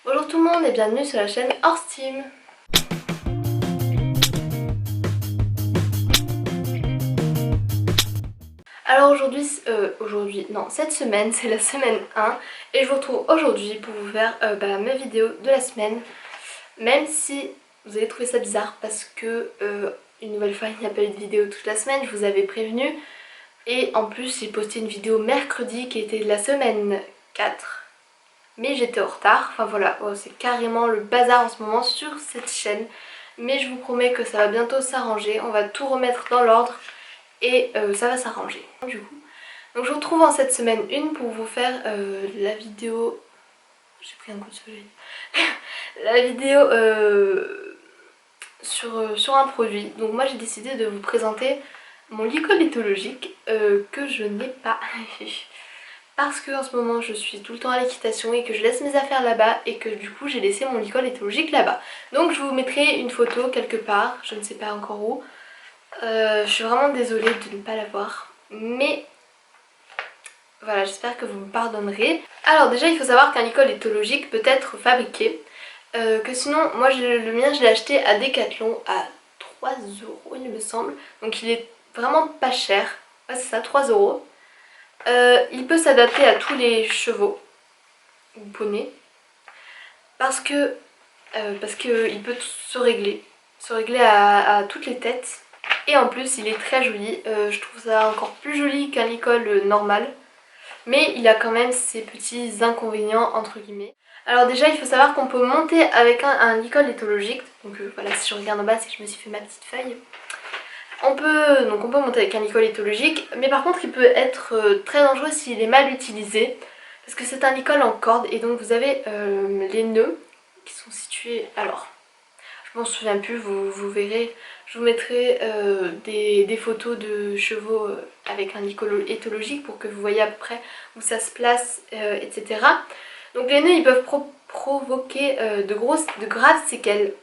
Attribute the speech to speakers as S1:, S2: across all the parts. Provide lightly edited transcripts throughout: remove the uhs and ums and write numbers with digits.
S1: Bonjour tout le monde et bienvenue sur la chaîne Hors Steam. Alors cette semaine c'est la semaine 1 et je vous retrouve aujourd'hui pour vous faire mes vidéos de la semaine. Même si vous allez trouver ça bizarre parce que une nouvelle fois il n'y a pas eu de vidéo toute la semaine, je vous avais prévenu. Et en plus j'ai posté une vidéo mercredi qui était de la semaine 4. Mais j'étais en retard, enfin voilà, c'est carrément le bazar en ce moment sur cette chaîne. Mais je vous promets que ça va bientôt s'arranger, on va tout remettre dans l'ordre et ça va s'arranger du coup. Donc je vous retrouve en cette semaine 1 pour vous faire la vidéo... J'ai pris un coup de soleil. La vidéo sur un produit. Donc moi j'ai décidé de vous présenter mon licol éthologique que je n'ai pas. Parce que en ce moment je suis tout le temps à l'équitation et que je laisse mes affaires là-bas et que du coup j'ai laissé mon licol éthologique là-bas. Donc je vous mettrai une photo quelque part, je ne sais pas encore où. Je suis vraiment désolée de ne pas l'avoir, mais voilà, j'espère que vous me pardonnerez. Alors déjà il faut savoir qu'un licol éthologique peut être fabriqué, que sinon moi le mien je l'ai acheté à Decathlon à 3 € il me semble, donc il est vraiment pas cher, ouais c'est ça, 3 €. Il peut s'adapter à tous les chevaux ou poneys parce que il peut se régler à toutes les têtes et en plus il est très joli. Je trouve ça encore plus joli qu'un licol normal, mais il a quand même ses petits inconvénients entre guillemets. Alors déjà il faut savoir qu'on peut monter avec un licol éthologique, donc voilà, si je regarde en bas c'est que je me suis fait ma petite feuille. On peut monter avec un licol éthologique, mais par contre il peut être très dangereux s'il est mal utilisé, parce que c'est un licol en corde et donc vous avez les nœuds qui sont situés, alors je m'en souviens plus, vous verrez, je vous mettrai des photos de chevaux avec un licol éthologique pour que vous voyez à peu près où ça se place, etc. Donc les nœuds ils peuvent provoquer de graves séquelles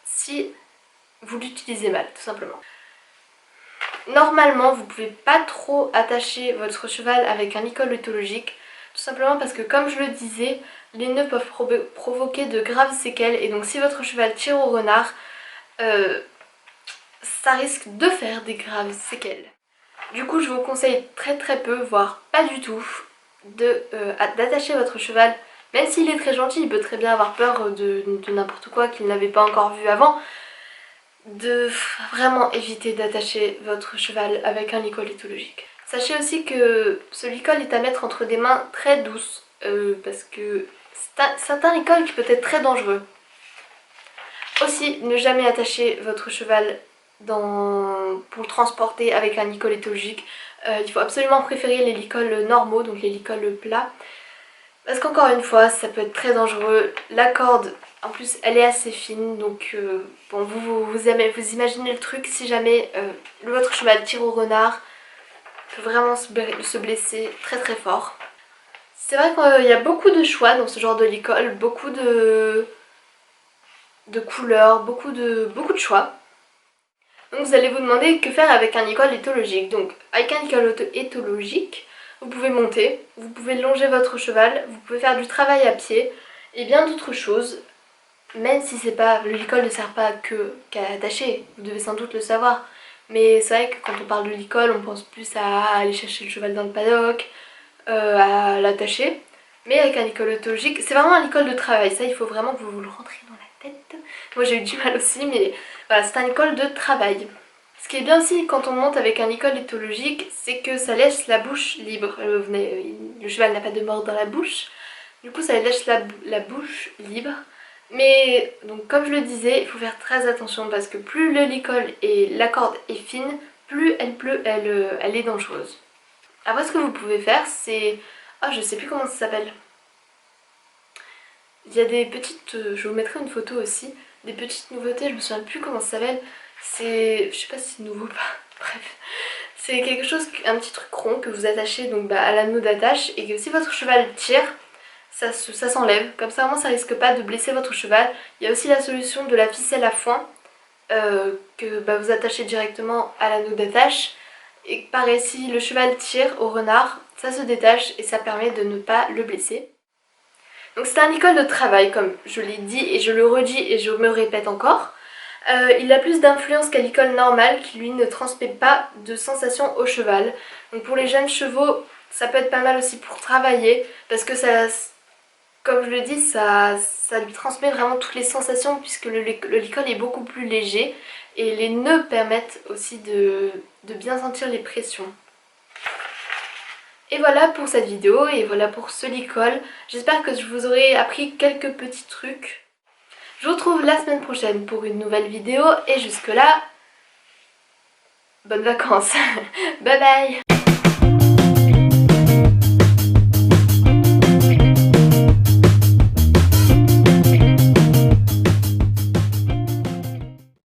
S1: si vous l'utilisez mal tout simplement. Normalement, vous ne pouvez pas trop attacher votre cheval avec un licol éthologique, tout simplement parce que comme je le disais, les nœuds peuvent provoquer de graves séquelles et donc si votre cheval tire au renard, ça risque de faire des graves séquelles. Du coup, je vous conseille très peu, voire pas du tout, d'attacher votre cheval. Même s'il est très gentil, il peut très bien avoir peur de n'importe quoi qu'il n'avait pas encore vu avant. De vraiment éviter d'attacher votre cheval avec un licol éthologique. Sachez aussi que ce licol est à mettre entre des mains très douces parce que c'est un licol qui peut être très dangereux. Aussi, ne jamais attacher votre cheval pour le transporter avec un licol éthologique. Il faut absolument préférer les licols normaux, donc les licols plats. Parce qu'encore une fois, ça peut être très dangereux. La corde, en plus, elle est assez fine, donc bon, vous imaginez le truc, si jamais votre cheval tire au renard, il peut vraiment se blesser très fort. C'est vrai qu'il y a beaucoup de choix dans ce genre de licol, beaucoup de couleurs, beaucoup de choix. Donc vous allez vous demander que faire avec un licol éthologique. Donc avec un licol éthologique, vous pouvez monter, vous pouvez longer votre cheval, vous pouvez faire du travail à pied et bien d'autres choses. Même si le licol ne sert pas qu'à attacher, vous devez sans doute le savoir. Mais c'est vrai que quand on parle de licol, on pense plus à aller chercher le cheval dans le paddock, à l'attacher. Mais avec un licol éthologique, c'est vraiment un licol de travail, ça il faut vraiment que vous le rentriez dans la tête. Moi j'ai eu du mal aussi, mais voilà, c'est un licol de travail. Ce qui est bien aussi quand on monte avec un licol éthologique, c'est que ça laisse la bouche libre. Le cheval n'a pas de mort dans la bouche, du coup ça laisse la bouche libre. Mais donc comme je le disais, il faut faire très attention parce que plus le licol et la corde est fine, plus elle est dangereuse. Après ce que vous pouvez faire c'est... Oh je sais plus comment ça s'appelle. Il y a des petites... je vous mettrai une photo aussi. Des petites nouveautés, je me souviens plus comment ça s'appelle. C'est... je sais pas si c'est nouveau ou pas. Bref. C'est quelque chose, un petit truc rond que vous attachez donc à l'anneau d'attache et que si votre cheval tire, ça s'enlève. Comme ça, au moins, ça risque pas de blesser votre cheval. Il y a aussi la solution de la ficelle à foin que vous attachez directement à l'anneau d'attache. Et pareil, si le cheval tire au renard, ça se détache et ça permet de ne pas le blesser. Donc c'est un licol de travail comme je l'ai dit et je le redis et je me répète encore. Il a plus d'influence qu'un licol normal qui lui ne transmet pas de sensations au cheval. Donc pour les jeunes chevaux, ça peut être pas mal aussi pour travailler parce que ça, comme je le dis, ça lui transmet vraiment toutes les sensations puisque le licol est beaucoup plus léger et les nœuds permettent aussi de bien sentir les pressions. Et voilà pour cette vidéo et voilà pour ce licol. J'espère que je vous aurai appris quelques petits trucs. Je vous retrouve la semaine prochaine pour une nouvelle vidéo et jusque là, bonnes vacances. Bye bye.